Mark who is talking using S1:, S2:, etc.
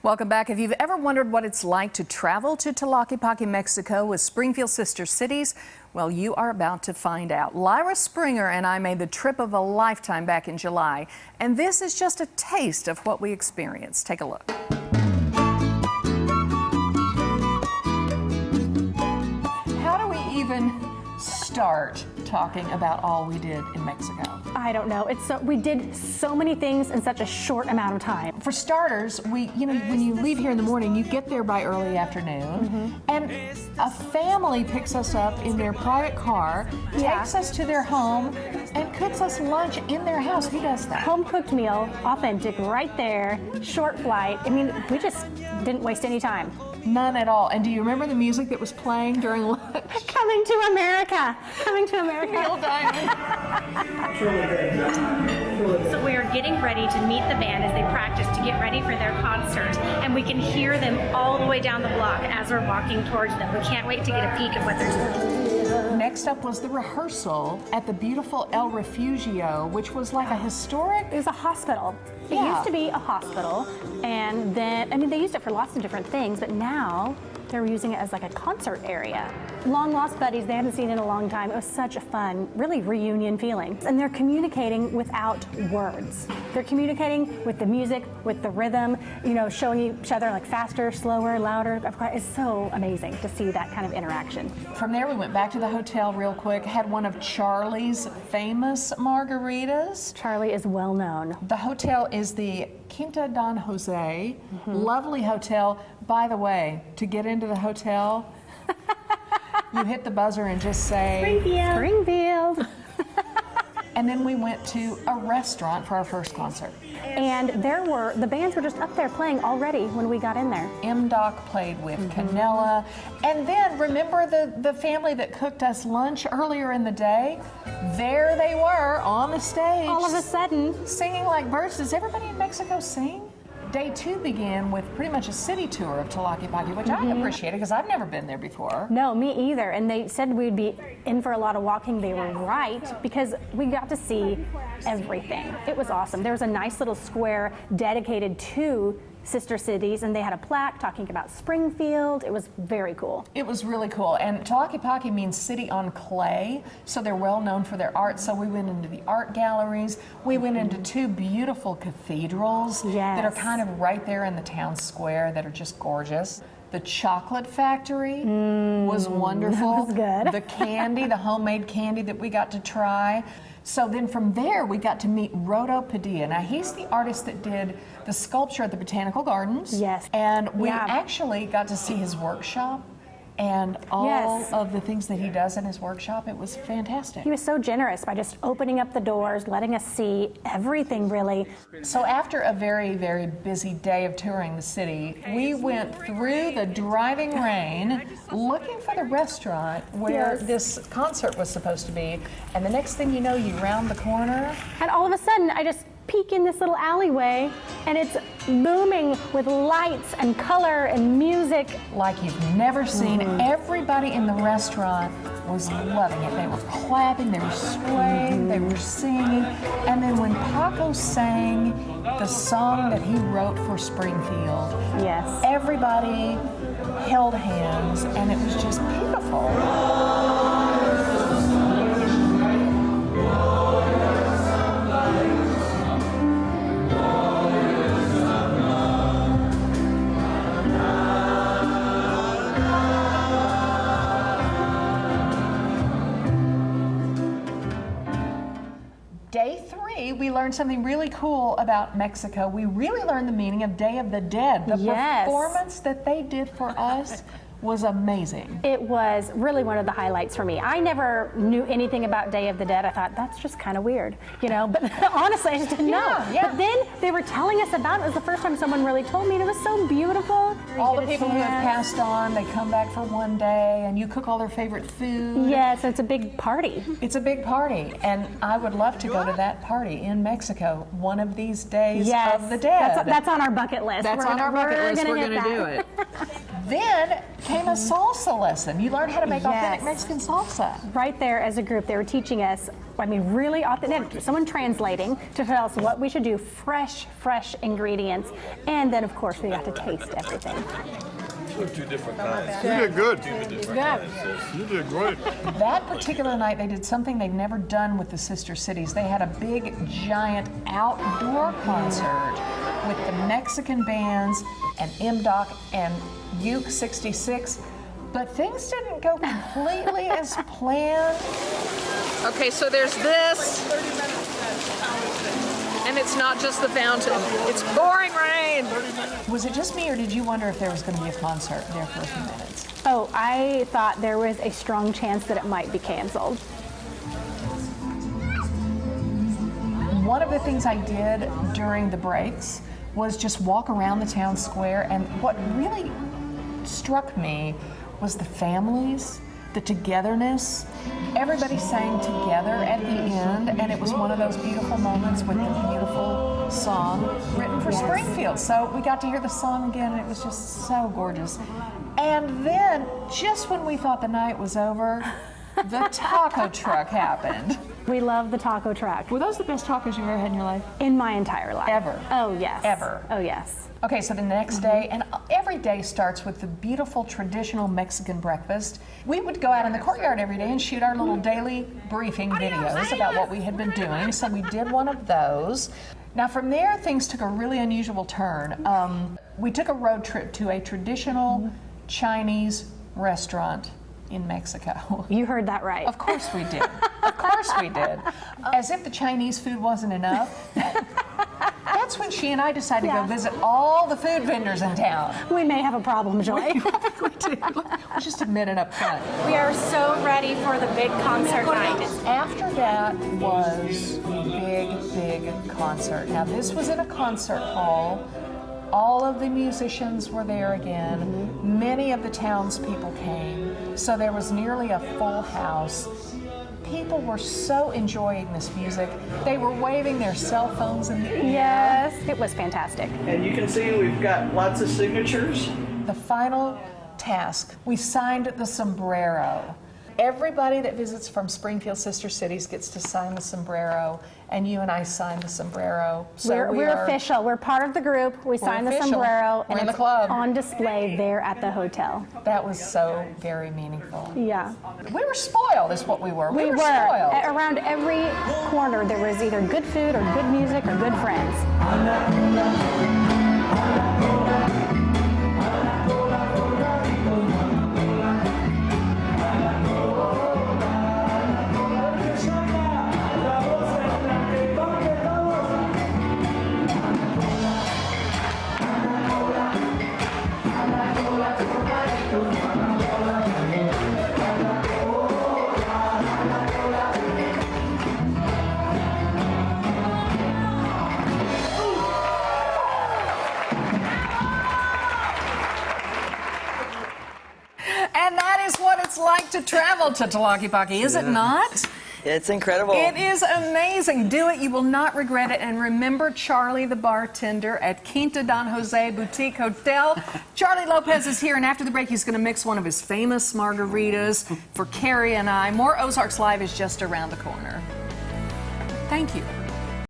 S1: Welcome back. If you've ever wondered what it's like to travel to Tlaquepaque, Mexico with Springfield sister cities, well, you are about to find out. Lyra Springer and I made the trip of a lifetime back in July, and this is just a taste of what we experienced. Take a look. How do we even start talking about all we did in Mexico?
S2: I don't know. We did so many things in such a short amount of time.
S1: For starters, when you leave here in the morning, you get there by early afternoon, and a family picks us up in their private car, takes us to their home, and cooks us lunch in their house. Who does that?
S2: Home cooked meal, authentic, right there, short flight. I mean, we just didn't waste any time.
S1: None at all. And do you remember the music that was playing during lunch?
S2: Coming to America. Coming to America.
S1: Neil Diamond.
S3: So we are getting ready to meet the band as they practice to get ready for their concert. And we can hear them all the way down the block as we're walking towards them. We can't wait to get a peek of what they're doing.
S1: Next up was the rehearsal at the beautiful El Refugio, which was like a historic...
S2: It was a hospital. It used to be a hospital, and then, I mean, they used it for lots of different things, but now they're using it as like a concert area. Long lost buddies they hadn't seen in a long time. It was such a fun, really reunion feeling. And they're communicating without words. They're communicating with the music, with the rhythm, showing each other like faster, slower, louder. It's so amazing to see that kind of interaction.
S1: From there, we went back to the hotel real quick, had one of Charlie's famous margaritas.
S2: Charlie is well known.
S1: The hotel is the Quinta Don Jose. Lovely hotel. By the way, to get into the hotel, you hit the buzzer and just say,
S2: Springfield.
S1: And then we went to a restaurant for our first concert.
S2: And the bands were just up there playing already when we got in there.
S1: M-Doc played with Canela. And then remember the family that cooked us lunch earlier in the day? There they were on the stage.
S2: All of a sudden.
S1: Singing like birds. Does everybody in Mexico sing? Day 2 began with pretty much a city tour of Tlaquepaque, which I appreciated because I've never been there before.
S2: No, me either. And they said we'd be in for a lot of walking. They were right, because we got to see everything. It was awesome. There was a nice little square dedicated to sister cities, and they had a plaque talking about Springfield. It was very cool.
S1: It was really cool. And Tlaquepaque means city on clay, so they're well known for their art. So we went into the art galleries. We went into 2 beautiful cathedrals that are kind of right there in the town square that are just gorgeous. The chocolate factory was wonderful.
S2: That was good.
S1: The candy, the homemade candy that we got to try. So then from there, we got to meet Rodo Padilla. Now, he's the artist that did the sculpture at the Botanical Gardens.
S2: Yes.
S1: And we actually got to see his workshop and all of the things that he does in his workshop. It was fantastic.
S2: He was so generous by just opening up the doors, letting us see everything, really.
S1: So after a very, very busy day of touring the city, we went through the driving rain looking for the restaurant where this concert was supposed to be. And the next thing you know, you round the corner.
S2: And all of a sudden, I just peek in this little alleyway, and it's booming with lights and color and music.
S1: Like you've never seen. Everybody in the restaurant was loving it. They were clapping, they were swaying, they were singing. And then when Paco sang the song that he wrote for Springfield, everybody held hands, and it was just beautiful. Day 3, we learned something really cool about Mexico. We really learned the meaning of Day of the Dead. The performance that they did for us was amazing.
S2: It was really one of the highlights for me. I never knew anything about Day of the Dead. I thought, that's just kind of weird, but honestly, I just didn't know. But then they were telling us about it. It was the first time someone really told me, and it was so beautiful.
S1: All the people who have passed on, they come back for one day, and you cook all their favorite food.
S2: Yes, it's a big party.
S1: It's a big party, and I would love to go to that party in Mexico one of these days of the dead.
S2: That's on our bucket list.
S1: That's on our bucket list. We're going to do it. Then came a salsa lesson. You learned how to make authentic Mexican salsa.
S2: Right there as a group, they were teaching us, I mean, really authentic, someone translating to tell us what we should do, fresh ingredients. And then, of course, we got to taste everything.
S4: Two different kinds.
S5: You did good.
S4: You did great.
S1: That particular night, they did something they'd never done with the sister cities. They had a big, giant outdoor concert with the Mexican bands and MDOC and Uke 66, but things didn't go completely as planned.
S6: Okay, so there's this, and it's not just the fountain. It's pouring rain.
S1: Was it just me, or did you wonder if there was going to be a concert there for a few minutes?
S2: Oh, I thought there was a strong chance that it might be canceled.
S1: One of the things I did during the breaks was just walk around the town square, and what really struck me was the families, the togetherness. Everybody sang together at the end, and it was one of those beautiful moments with the beautiful song written for Springfield. So we got to hear the song again, and it was just so gorgeous. And then, just when we thought the night was over, the taco truck happened.
S2: We love the taco truck.
S1: Were those the best tacos you've ever had in your life?
S2: In my entire life.
S1: Ever?
S2: Oh, yes.
S1: Ever?
S2: Oh, yes.
S1: Okay, so the next day, and every day starts with the beautiful traditional Mexican breakfast. We would go out in the courtyard every day and shoot our little daily briefing videos about what we had been doing, so we did one of those. Now from there, things took a really unusual turn. We took a road trip to a traditional Chinese restaurant in Mexico.
S2: You heard that right.
S1: Of course we did. Of course we did. As if the Chinese food wasn't enough. That's when she and I decided to go visit all the food vendors in town.
S2: We may have a problem, Joy.
S1: We do. Let's just admit it up front.
S3: We are so ready for the big concert night.
S1: After that was the big concert. Now this was in a concert hall. All of the musicians were there again. Many of the townspeople came. So there was nearly a full house. People were so enjoying this music. They were waving their cell phones in the air.
S2: Yes, it was fantastic.
S7: And you can see we've got lots of signatures.
S1: The final task, we signed the sombrero. Everybody that visits from Springfield Sister Cities gets to sign the sombrero, and you and I signed the sombrero. So
S2: we're official. We're part of the group. We signed the
S1: official.
S2: sombrero,
S1: We're
S2: and
S1: in the
S2: it's
S1: club.
S2: on display there at the hotel.
S1: That was so very meaningful.
S2: Yeah.
S1: We were spoiled, is what we were. We were
S2: spoiled.
S1: spoiled.
S2: Around every corner, there was either good food or good music or good friends.
S6: And that is what it's like to travel to Tlaquepaque, is it not?
S7: It's incredible.
S6: It is amazing. Do it. You will not regret it. And remember Charlie, the bartender at Quinta Don Jose Boutique Hotel. Charlie Lopez is here, and after the break, he's going to mix one of his famous margaritas for Carrie and I. More Ozarks Live is just around the corner. Thank you.